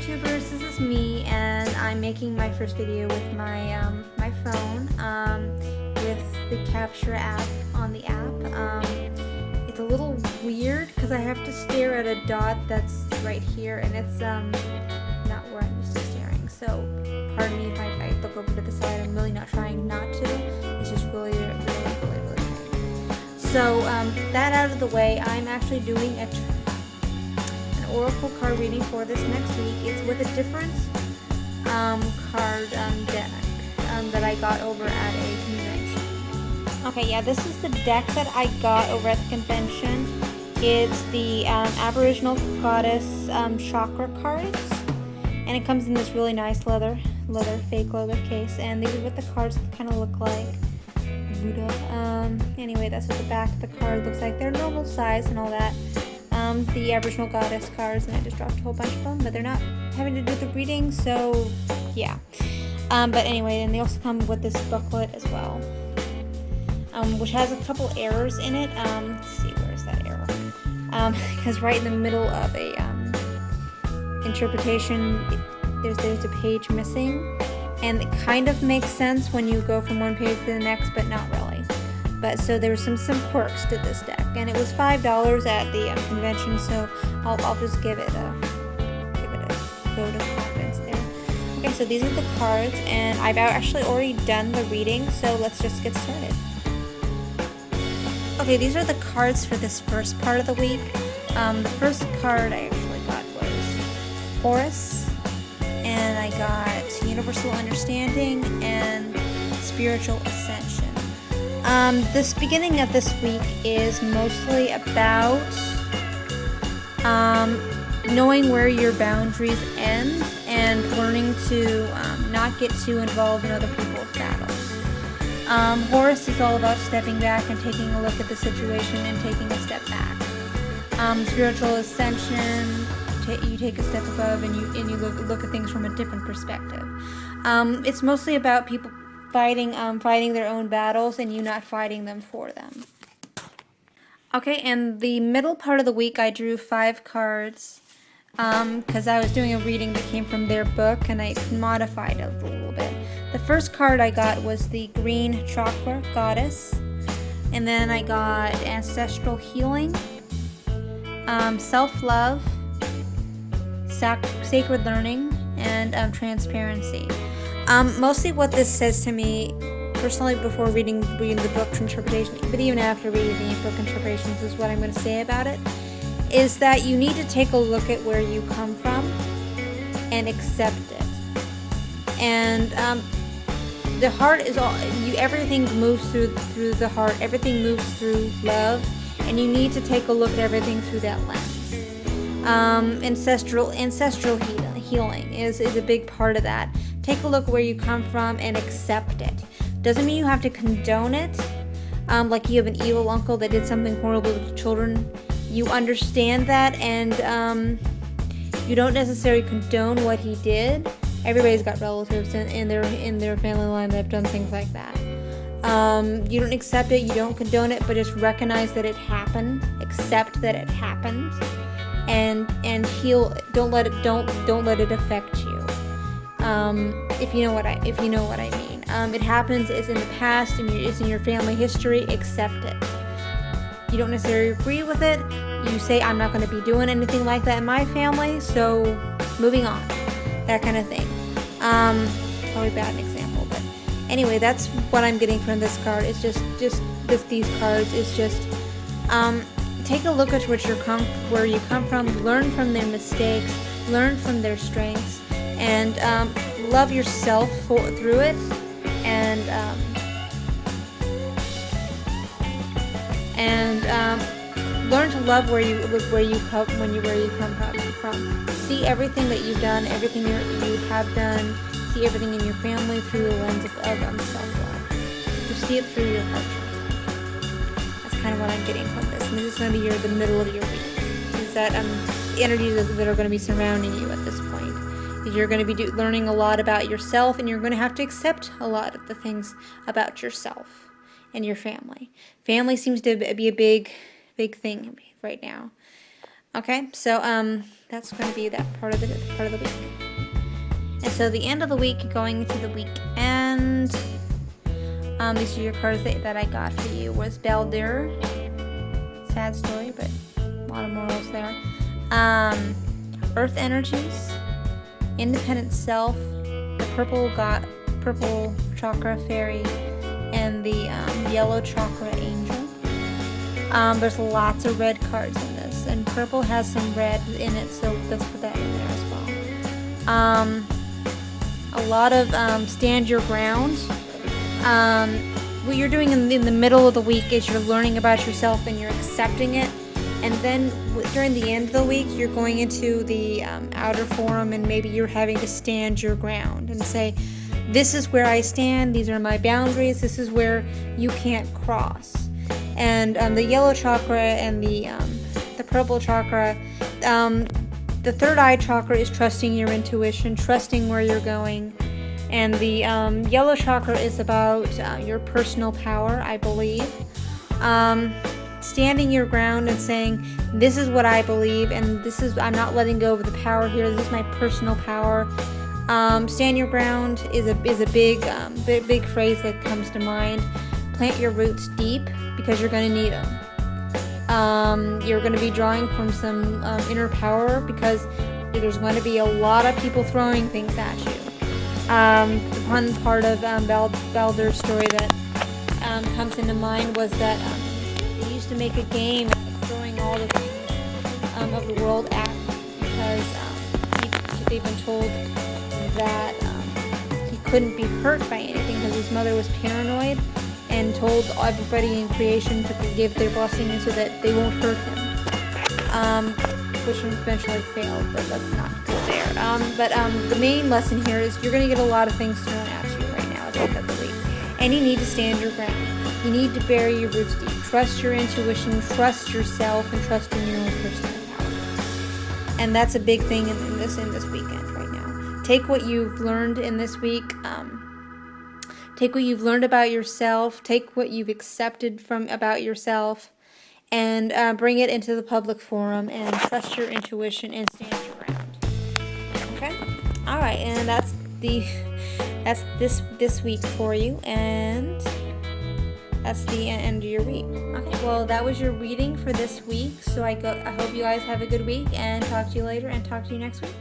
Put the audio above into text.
YouTubers, this is me, and I'm making my first video with my phone, with the Capture app on the app. It's a little weird because I have to stare at a dot that's right here, and it's not where I'm used to staring. So pardon me if I look over to the side. I'm really not trying not to. It's just really so that out of the way, I'm actually doing an oracle card reading for this next week. It's with a different card deck that I got over at a convention. Okay, yeah, this is the deck that I got over at the convention. It's the Aboriginal Goddess chakra cards, and it comes in this really nice fake leather case, and these are what the cards kind of look like. Anyway, that's what the back of the card looks like. They're normal size and all that. The Aboriginal Goddess cards, and I just dropped a whole bunch of them, but they're not having to do the reading, so yeah. But anyway, and they also come with this booklet as well, which has a couple errors in it. Let's see, where's that error? Because right in the middle of a interpretation, there's a page missing. And it kind of makes sense when you go from one page to the next, but not really. But so there were some quirks to this deck, and it was $5 at the convention. So I'll just give it a vote of confidence there. Okay, so these are the cards, and I've actually already done the reading. So let's just get started. Okay, these are the cards for this first part of the week. The first card I actually got was Horus. And I got Universal Understanding and Spiritual Ascension. This beginning of this week is mostly about knowing where your boundaries end and learning to not get too involved in other people's battles. Horus is all about stepping back and taking a look at the situation and taking a step back. Spiritual Ascension, you take a step above and you look at things from a different perspective. It's mostly about people fighting their own battles and you not fighting them for them. Okay, and the middle part of the week I drew 5 cards because I was doing a reading that came from their book and I modified it a little bit. The first card I got was the Green Chakra Goddess, and then I got Ancestral Healing, Self-Love, Sacred Learning, and Transparency. Mostly what this says to me, personally, before reading the book's interpretation, but even after reading the book interpretations, is what I'm going to say about it, is that you need to take a look at where you come from and accept it. And the heart is all, everything moves through the heart, everything moves through love, and you need to take a look at everything through that lens. Ancestral healing is a big part of that. Take a look where you come from and accept it. Doesn't mean you have to condone it. Like you have an evil uncle that did something horrible to children. You understand that, and you don't necessarily condone what he did. Everybody's got relatives in their family line that have done things like that. You don't accept it, you don't condone it, but just recognize that it happened. Accept that it happened. And heal. Don't let it affect you. If you know what I mean. It happens. It's in the past, and it's in your family history. Accept it. You don't necessarily agree with it. You say, I'm not going to be doing anything like that in my family. So moving on. That kind of thing. Probably bad example, but anyway, that's what I'm getting from this card. It's just these cards. It's just take a look at where you come from, learn from their mistakes, learn from their strengths, and love yourself through it, and learn to love where you come from. See everything that you've done, everything you have done. See everything in your family through the lens of self-love. Just see it through your heart. Kind of what I'm getting from this, and this is going to be the middle of your week. Is that the energies that are going to be surrounding you at this point. Is you're going to be learning a lot about yourself, and you're going to have to accept a lot of the things about yourself and your family. Family seems to be a big thing right now. Okay, so that's going to be that part of the week. And so the end of the week, going into the weekend, these are your cards that I got for you. Was Baldur, sad story, but a lot of morals there. Earth energies, independent self, the purple chakra fairy, and the yellow chakra angel. There's lots of red cards in this, and purple has some red in it, so let's put that in there as well. A lot of stand your ground. What you're doing in the middle of the week is you're learning about yourself and you're accepting it. And then during the end of the week, you're going into the outer forum, and maybe you're having to stand your ground and say, this is where I stand, these are my boundaries, this is where you can't cross. And the yellow chakra and the purple chakra, the third eye chakra is trusting your intuition, trusting where you're going. And the yellow chakra is about your personal power, I believe. Standing your ground and saying, this is what I believe, and I'm not letting go of the power here, this is my personal power. Stand your ground is a big phrase that comes to mind. Plant your roots deep, because you're going to need them. You're going to be drawing from some inner power, because there's going to be a lot of people throwing things at you. One part of Baldur's story that comes into mind was that they used to make a game of throwing all the things of the world at him, because they've been told that he couldn't be hurt by anything, because his mother was paranoid and told everybody in creation to give their blessing so that they won't hurt him, which eventually failed, but let's not go there. The main lesson here is you're going to get a lot of things thrown at you right now at the end of the week, and you need to stand your ground. You need to bury your roots deep. Trust your intuition, trust yourself, and trust in your own personal power. And that's a big thing in this weekend right now. Take what you've learned in this week. Take what you've learned about yourself. Take what you've accepted about yourself, and bring it into the public forum, and trust your intuition and stand your ground. Okay? All right, and that's this week for you, and that's the end of your week. Okay, well, that was your reading for this week. So I hope you guys have a good week, and talk to you later, and talk to you next week.